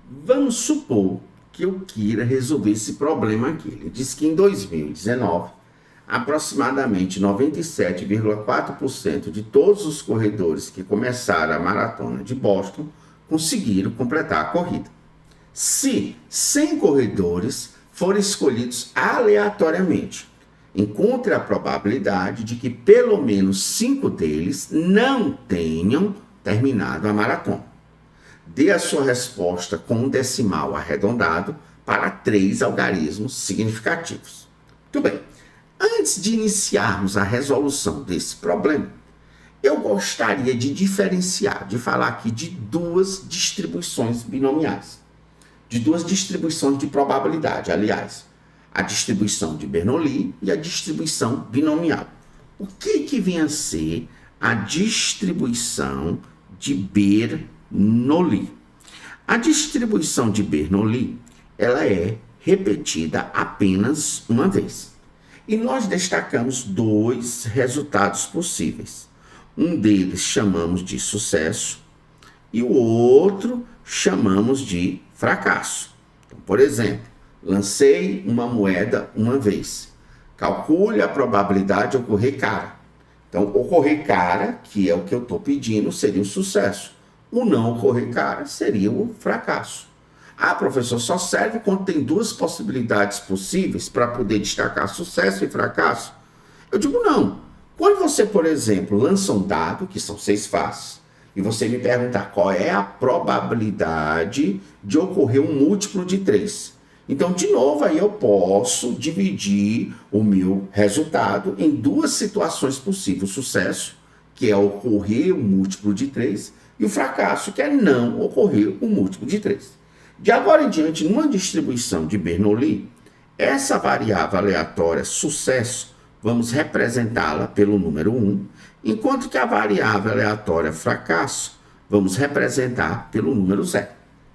Vamos supor que eu queira resolver esse problema aqui. Ele diz que em 2019, aproximadamente 97,4% de todos os corredores que começaram a maratona de Boston conseguiram completar a corrida. Se 100 corredores forem escolhidos aleatoriamente, encontre a probabilidade de que pelo menos 5 deles não tenham terminado a maratona. Dê a sua resposta com um decimal arredondado para 3 algarismos significativos. Muito bem. Antes de iniciarmos a resolução desse problema, eu gostaria de diferenciar, de falar aqui de duas distribuições binomiais, de duas distribuições de probabilidade, aliás, a distribuição de Bernoulli e a distribuição binomial. O que vem a ser a distribuição de Bernoulli? A distribuição de Bernoulli, ela é repetida apenas uma vez. E nós destacamos 2 resultados possíveis. Um deles chamamos de sucesso e o outro chamamos de fracasso. Então, por exemplo, lancei uma moeda uma vez. Calcule a probabilidade de ocorrer cara. Então, ocorrer cara, que é o que eu estou pedindo, seria um sucesso. O não ocorrer cara seria o fracasso. Ah, professor, só serve quando tem 2 possibilidades possíveis para poder destacar sucesso e fracasso? Eu digo não. Quando você, por exemplo, lança um dado, que são 6 faces, e você me perguntar qual é a probabilidade de ocorrer um múltiplo de 3. Então, de novo, aí eu posso dividir o meu resultado em 2 situações possíveis. O sucesso, que é ocorrer um múltiplo de 3, e o fracasso, que é não ocorrer um múltiplo de 3. De agora em diante, numa distribuição de Bernoulli, essa variável aleatória sucesso, vamos representá-la pelo número 1, enquanto que a variável aleatória fracasso, vamos representar pelo número 0.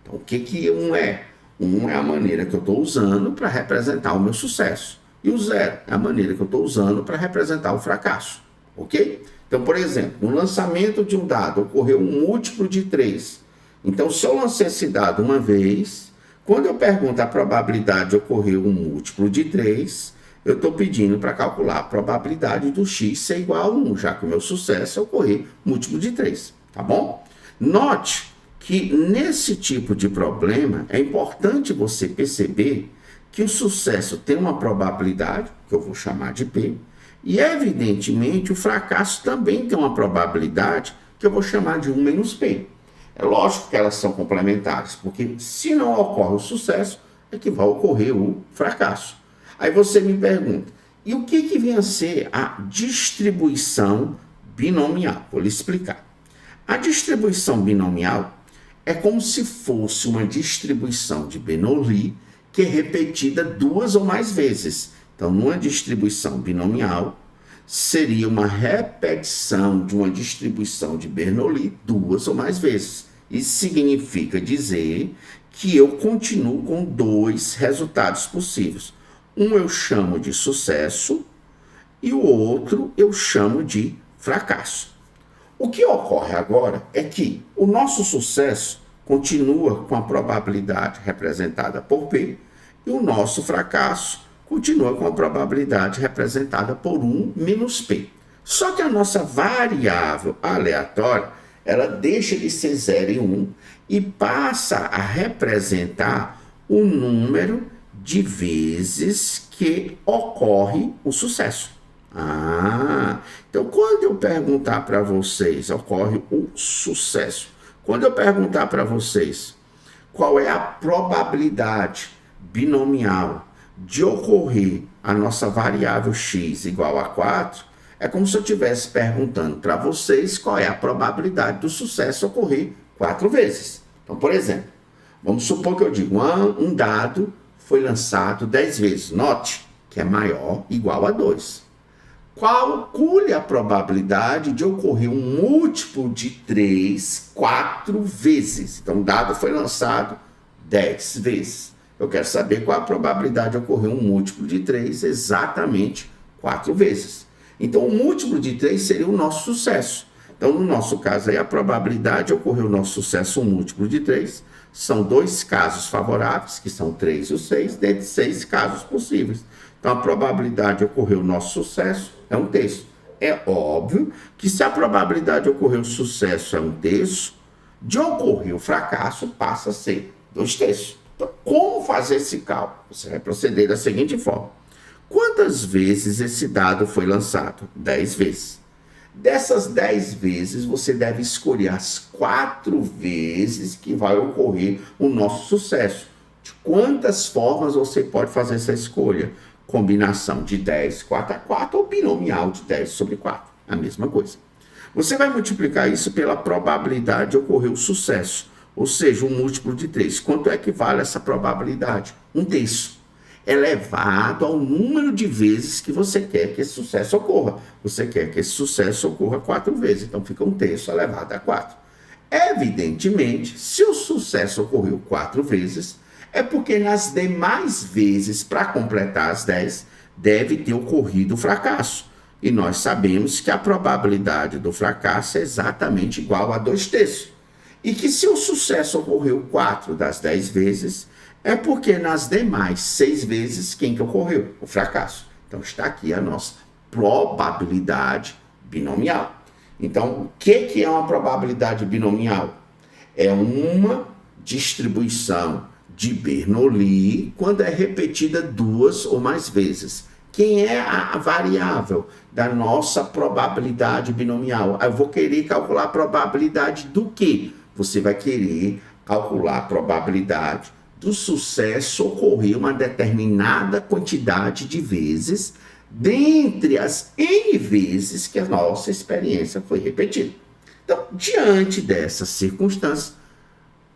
Então, o que 1 é? 1 é a maneira que eu estou usando para representar o meu sucesso. E o 0 é a maneira que eu estou usando para representar o fracasso. Ok? Então, por exemplo, no lançamento de um dado ocorreu um múltiplo de 3. Então, se eu lancei esse dado uma vez, quando eu pergunto a probabilidade de ocorrer um múltiplo de 3, eu estou pedindo para calcular a probabilidade do x ser igual a 1, já que o meu sucesso é ocorrer múltiplo de 3, tá bom? Note que nesse tipo de problema é importante você perceber que o sucesso tem uma probabilidade, que eu vou chamar de P, e evidentemente o fracasso também tem uma probabilidade, que eu vou chamar de 1 menos P. É lógico que elas são complementares, porque se não ocorre o sucesso, é que vai ocorrer o fracasso. Aí você me pergunta, e o que vem a ser a distribuição binomial? Vou lhe explicar. A distribuição binomial é como se fosse uma distribuição de Bernoulli que é repetida 2 ou mais vezes. Então, numa distribuição binomial, seria uma repetição de uma distribuição de Bernoulli 2 ou mais vezes. Isso significa dizer que eu continuo com 2 resultados possíveis. Um eu chamo de sucesso e o outro eu chamo de fracasso. O que ocorre agora é que o nosso sucesso continua com a probabilidade representada por P e o nosso fracasso continua com a probabilidade representada por 1 menos P. Só que a nossa variável aleatória, ela deixa de ser 0 e 1 e passa a representar o número de vezes que ocorre o sucesso. Então quando eu perguntar para vocês, ocorre o sucesso. Quando eu perguntar para vocês qual é a probabilidade binomial de ocorrer a nossa variável x igual a 4, é como se eu estivesse perguntando para vocês qual é a probabilidade do sucesso ocorrer 4 vezes. Então, por exemplo, vamos supor que eu digo um dado foi lançado 10 vezes. Note que é maior ou igual a 2. Calcule a probabilidade de ocorrer um múltiplo de 3 4 vezes. Então, o dado foi lançado 10 vezes. Eu quero saber qual a probabilidade de ocorrer um múltiplo de 3 exatamente 4 vezes. Então, o múltiplo de 3 seria o nosso sucesso. Então, no nosso caso, aí, a probabilidade de ocorrer o nosso sucesso um múltiplo de 3 São 2 casos favoráveis, que são 3 e o 6, dentre 6 casos possíveis. Então, a probabilidade de ocorrer o nosso sucesso é 1/3. É óbvio que se a probabilidade de ocorrer o sucesso é 1/3, de ocorrer o fracasso passa a ser 2/3. Então, como fazer esse cálculo? Você vai proceder da seguinte forma. Quantas vezes esse dado foi lançado? 10 vezes. Dessas 10 vezes, você deve escolher as 4 vezes que vai ocorrer o nosso sucesso. De quantas formas você pode fazer essa escolha? Combinação de 10, 4 a 4 ou binomial de 10 sobre 4. A mesma coisa. Você vai multiplicar isso pela probabilidade de ocorrer o sucesso, ou seja, um múltiplo de 3. Quanto é que vale essa probabilidade? 1/3. Elevado ao número de vezes que você quer que esse sucesso ocorra. Você quer que esse sucesso ocorra 4 vezes, então fica 1/3 elevado a 4. Evidentemente, se o sucesso ocorreu 4 vezes, é porque nas demais vezes, para completar as 10, deve ter ocorrido o fracasso. E nós sabemos que a probabilidade do fracasso é exatamente igual a 2/3. E que se o sucesso ocorreu 4 das 10 vezes, é porque nas demais 6 vezes, quem que ocorreu? O fracasso. Então, está aqui a nossa probabilidade binomial. Então, o que é uma probabilidade binomial? É uma distribuição de Bernoulli quando é repetida 2 ou mais vezes. Quem é a variável da nossa probabilidade binomial? Eu vou querer calcular a probabilidade do quê? Você vai querer calcular a probabilidade do sucesso ocorrer uma determinada quantidade de vezes dentre as N vezes que a nossa experiência foi repetida. Então, diante dessas circunstâncias,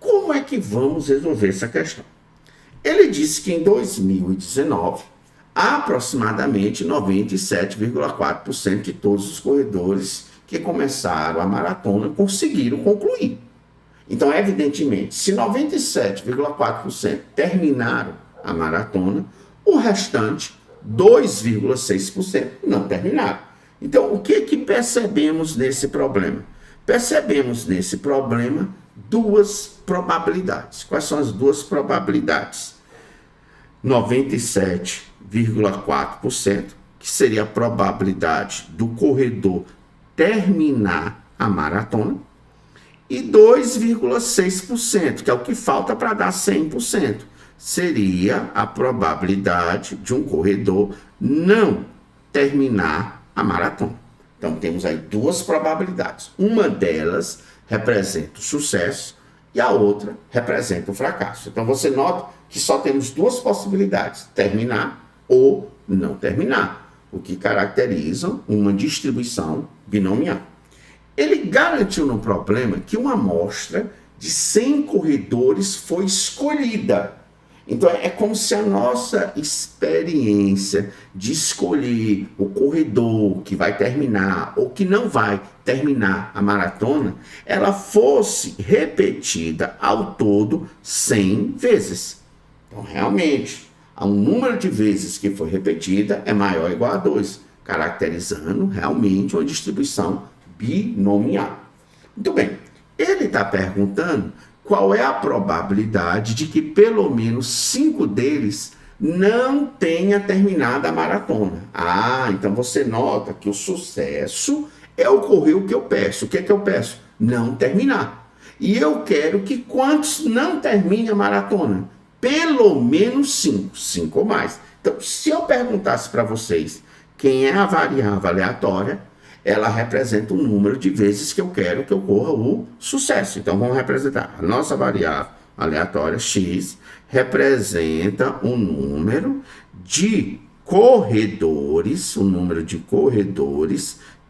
como é que vamos resolver essa questão? Ele disse que em 2019, aproximadamente 97,4% de todos os corredores que começaram a maratona conseguiram concluir. Então, evidentemente, se 97,4% terminaram a maratona, o restante, 2,6%, não terminaram. Então, o que percebemos nesse problema? Percebemos nesse problema 2 probabilidades. Quais são as 2 probabilidades? 97,4%, que seria a probabilidade do corredor terminar a maratona, e 2,6%, que é o que falta para dar 100%, seria a probabilidade de um corredor não terminar a maratona. Então, temos aí 2 probabilidades. Uma delas representa o sucesso e a outra representa o fracasso. Então, você nota que só temos 2 possibilidades, terminar ou não terminar, o que caracteriza uma distribuição binomial. Ele garantiu no problema que uma amostra de 100 corredores foi escolhida. Então, é como se a nossa experiência de escolher o corredor que vai terminar ou que não vai terminar a maratona, ela fosse repetida ao todo 100 vezes. Então, realmente, um número de vezes que foi repetida é maior ou igual a 2, caracterizando realmente uma distribuição binomial. Muito bem, ele está perguntando qual é a probabilidade de que pelo menos 5 deles não tenha terminado a maratona. Então você nota que o sucesso é ocorrer o que eu peço. O que é que eu peço? Não terminar. E eu quero que quantos não terminem a maratona? Pelo menos 5, 5 ou mais. Então, se eu perguntasse para vocês quem é a variável aleatória, ela representa o número de vezes que eu quero que ocorra o sucesso. Então, vamos representar. A nossa variável aleatória, x, representa o número de corredores,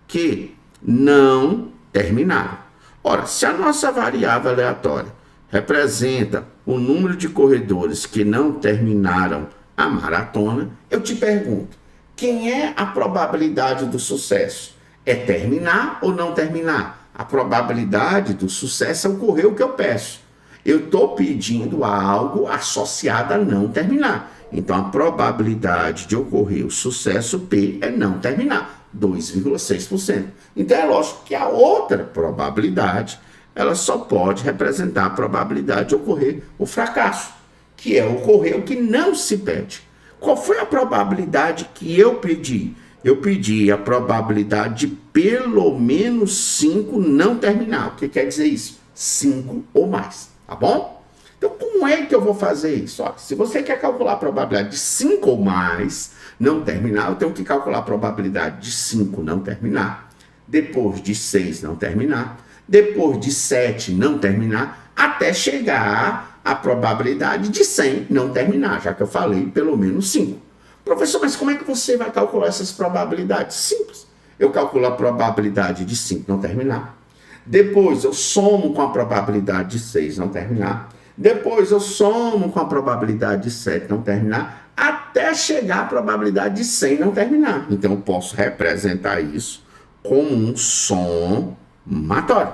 que não terminaram. Ora, se a nossa variável aleatória representa o número de corredores que não terminaram a maratona, eu te pergunto, quem é a probabilidade do sucesso? É terminar ou não terminar? A probabilidade do sucesso é ocorrer o que eu peço. Eu estou pedindo algo associado a não terminar. Então, a probabilidade de ocorrer o sucesso P é não terminar, 2,6%. Então, é lógico que a outra probabilidade ela só pode representar a probabilidade de ocorrer o fracasso, que é ocorrer o que não se pede. Qual foi a probabilidade que eu pedi? Eu pedi a probabilidade de pelo menos 5 não terminar. O que quer dizer isso? 5 ou mais, tá bom? Então, como é que eu vou fazer isso? Olha, se você quer calcular a probabilidade de 5 ou mais não terminar, eu tenho que calcular a probabilidade de 5 não terminar, depois de 6 não terminar, depois de 7 não terminar, até chegar à probabilidade de 100 não terminar, já que eu falei pelo menos 5. Professor, mas como é que você vai calcular essas probabilidades? Simples. Eu calculo a probabilidade de 5 não terminar. Depois eu somo com a probabilidade de 6 não terminar. Depois eu somo com a probabilidade de 7 não terminar, até chegar à probabilidade de 100 não terminar. Então eu posso representar isso como um somatório.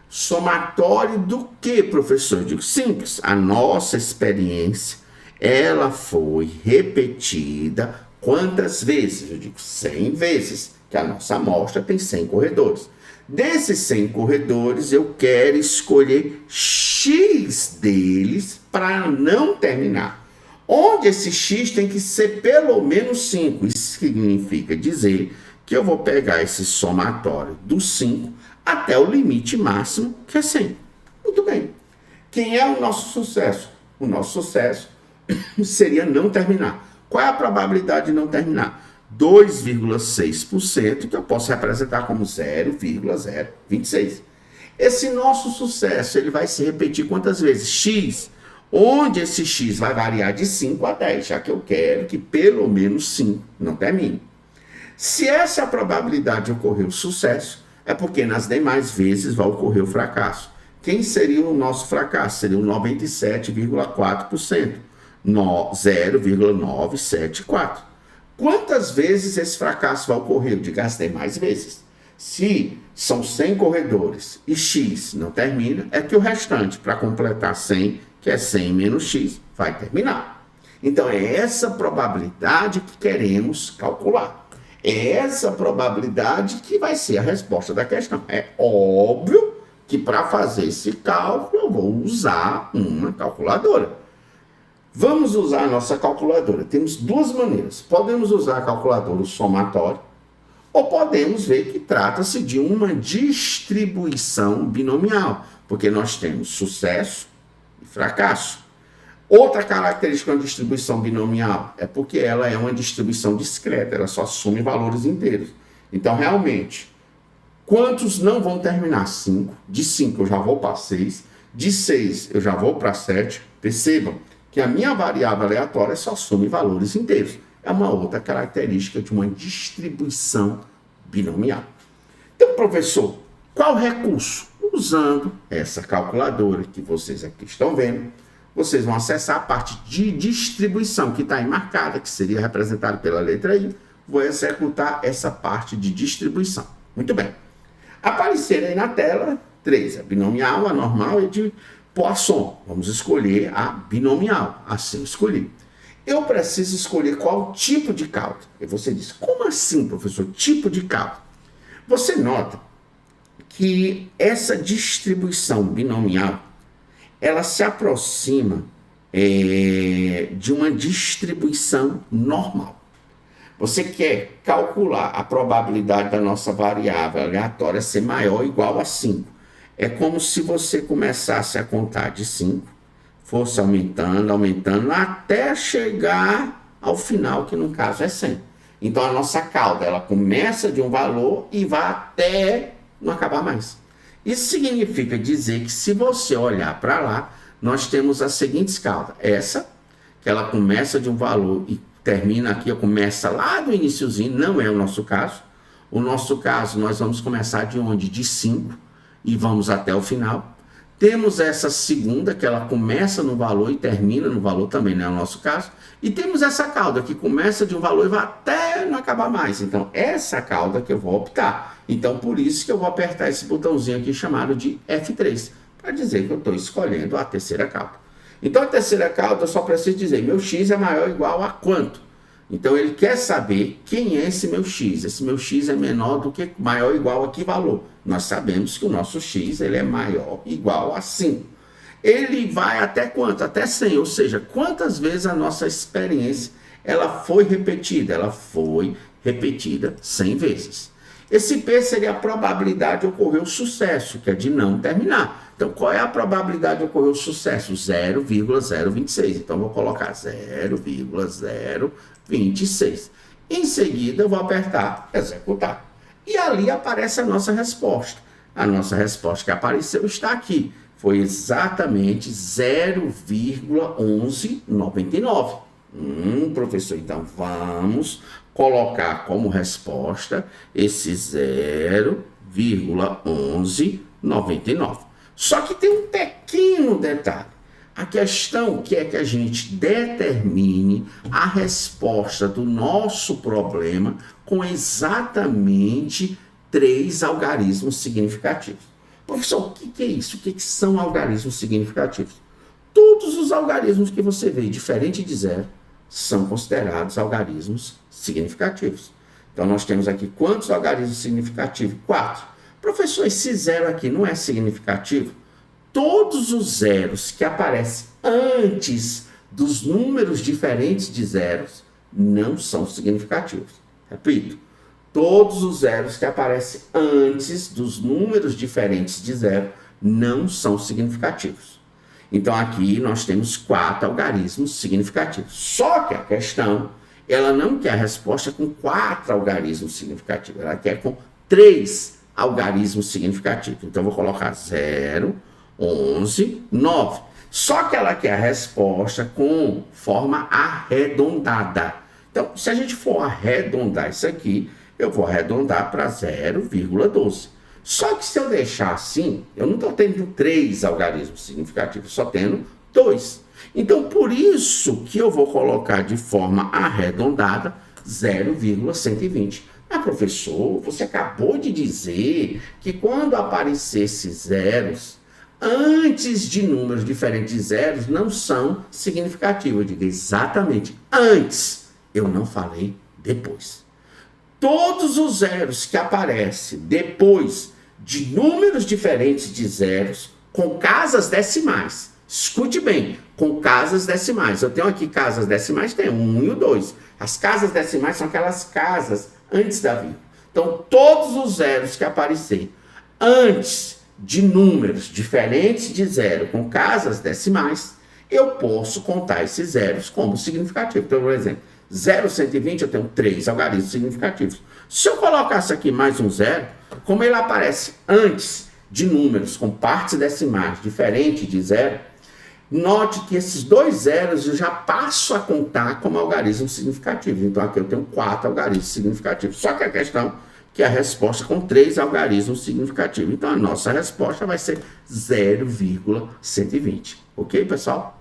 Somatório do que, professor? Eu digo simples. A nossa experiência, ela foi repetida quantas vezes? Eu digo 100 vezes, que a nossa amostra tem 100 corredores. Desses 100 corredores, eu quero escolher X deles para não terminar. Onde esse X tem que ser pelo menos 5. Isso significa dizer que eu vou pegar esse somatório dos 5 até o limite máximo, que é 100. Muito bem. Quem é o nosso sucesso? O nosso sucesso seria não terminar. Qual é a probabilidade de não terminar? 2,6%, que eu posso representar como 0,026. Esse nosso sucesso, ele vai se repetir quantas vezes? X, onde esse X vai variar de 5 a 10, já que eu quero que pelo menos 5 não termine. Se essa é a probabilidade de ocorrer o sucesso, é porque nas demais vezes vai ocorrer o fracasso. Quem seria o nosso fracasso? Seria o 97,4%, 0,974. Quantas vezes esse fracasso vai ocorrer? Eu digo as demais vezes. Se são 100 corredores e X não termina, é que o restante, para completar 100, que é 100 menos X, vai terminar. Então, é essa probabilidade que queremos calcular. É essa probabilidade que vai ser a resposta da questão. É óbvio que para fazer esse cálculo, eu vou usar uma calculadora. Vamos usar a nossa calculadora. Temos duas maneiras. Podemos usar a calculadora somatória, ou podemos ver que trata-se de uma distribuição binomial, porque nós temos sucesso e fracasso. Outra característica da distribuição binomial é porque ela é uma distribuição discreta, ela só assume valores inteiros. Então, realmente, quantos não vão terminar? 5. De 5 eu já vou para 6. De 6 eu já vou para 7. Percebam que a minha variável aleatória só assume valores inteiros. É uma outra característica de uma distribuição binomial. Então, professor, qual recurso? Usando essa calculadora que vocês aqui estão vendo, vocês vão acessar a parte de distribuição, que está aí marcada, que seria representada pela letra I. Vou executar essa parte de distribuição. Muito bem. Aparecer aí na tela 3, a binomial, a normal e de Poisson. Vamos escolher a binomial. Assim eu escolhi. Eu preciso escolher qual tipo de cálculo. E você diz, como assim, professor? Tipo de cálculo. Você nota que essa distribuição binomial, ela se aproxima de uma distribuição normal. Você quer calcular a probabilidade da nossa variável aleatória ser maior ou igual a 5. É como se você começasse a contar de 5, fosse aumentando, aumentando, até chegar ao final, que no caso é 100. Então a nossa cauda, ela começa de um valor e vai até não acabar mais. Isso significa dizer que se você olhar para lá, nós temos as seguintes caudas. Essa, que ela começa de um valor e termina aqui, começa lá do iniciozinho, não é o nosso caso. O nosso caso, nós vamos começar de onde? De 5 e vamos até o final. Temos essa segunda, que ela começa no valor e termina no valor, também não é o nosso caso. E temos essa cauda, que começa de um valor e vai até não acabar mais. Então, essa cauda que eu vou optar. Então, por isso que eu vou apertar esse botãozinho aqui chamado de F3, para dizer que eu estou escolhendo a terceira cauda. Então, a terceira cauda, eu só preciso dizer, meu x é maior ou igual a quanto? Então ele quer saber quem é esse meu x. Esse meu x é menor do que maior ou igual a que valor? Nós sabemos que o nosso x ele é maior ou igual a 5. Ele vai até quanto? Até 100, ou seja, quantas vezes a nossa experiência ela foi repetida? Ela foi repetida 100 vezes. Esse P seria a probabilidade de ocorrer o sucesso, que é de não terminar. Então, qual é a probabilidade de ocorrer o sucesso? 0,026. Então, eu vou colocar 0,026. Em seguida, eu vou apertar executar. E ali aparece a nossa resposta. A nossa resposta que apareceu está aqui. Foi exatamente 0,1199. Professor, então vamos colocar como resposta esse 0,1199. Só que tem um pequeno detalhe. A questão que é que a gente determine a resposta do nosso problema com exatamente 3 algarismos significativos. Professor, o que é isso? O que são algarismos significativos? Todos os algarismos que você vê diferente de zero são considerados algarismos significativos. Então, nós temos aqui quantos algarismos significativos? 4. Professor, esse zero aqui não é significativo? Todos os zeros que aparecem antes dos números diferentes de zeros não são significativos. Repito, todos os zeros que aparecem antes dos números diferentes de zero não são significativos. Então, aqui nós temos 4 algarismos significativos. Só que a questão, ela não quer a resposta com 4 algarismos significativos. Ela quer com 3 algarismos significativos. Então, eu vou colocar 0, 11, 9. Só que ela quer a resposta com forma arredondada. Então, se a gente for arredondar isso aqui, eu vou arredondar para 0,12. Só que se eu deixar assim, eu não estou tendo 3 algarismos significativos, só tendo 2. Então, por isso que eu vou colocar de forma arredondada 0,120. Mas, professor, você acabou de dizer que quando aparecessem zeros, antes de números diferentes de zeros, não são significativos. Eu digo exatamente antes. Eu não falei depois. Todos os zeros que aparecem depois de números diferentes de zeros com casas decimais. Escute bem, com casas decimais. Eu tenho aqui casas decimais, tem 1 e o 2. As casas decimais são aquelas casas antes da vírgula. Então, todos os zeros que aparecerem antes de números diferentes de zero com casas decimais, eu posso contar esses zeros como significativos. Então, por exemplo, 0,120 eu tenho 3 algarismos significativos. Se eu colocasse aqui mais um zero, como ele aparece antes de números com partes decimais diferentes de zero, note que esses 2 zeros eu já passo a contar como algarismos significativos. Então aqui eu tenho 4 algarismos significativos. Só que a questão que a resposta com 3 algarismos significativos. Então a nossa resposta vai ser 0,120. Ok, pessoal?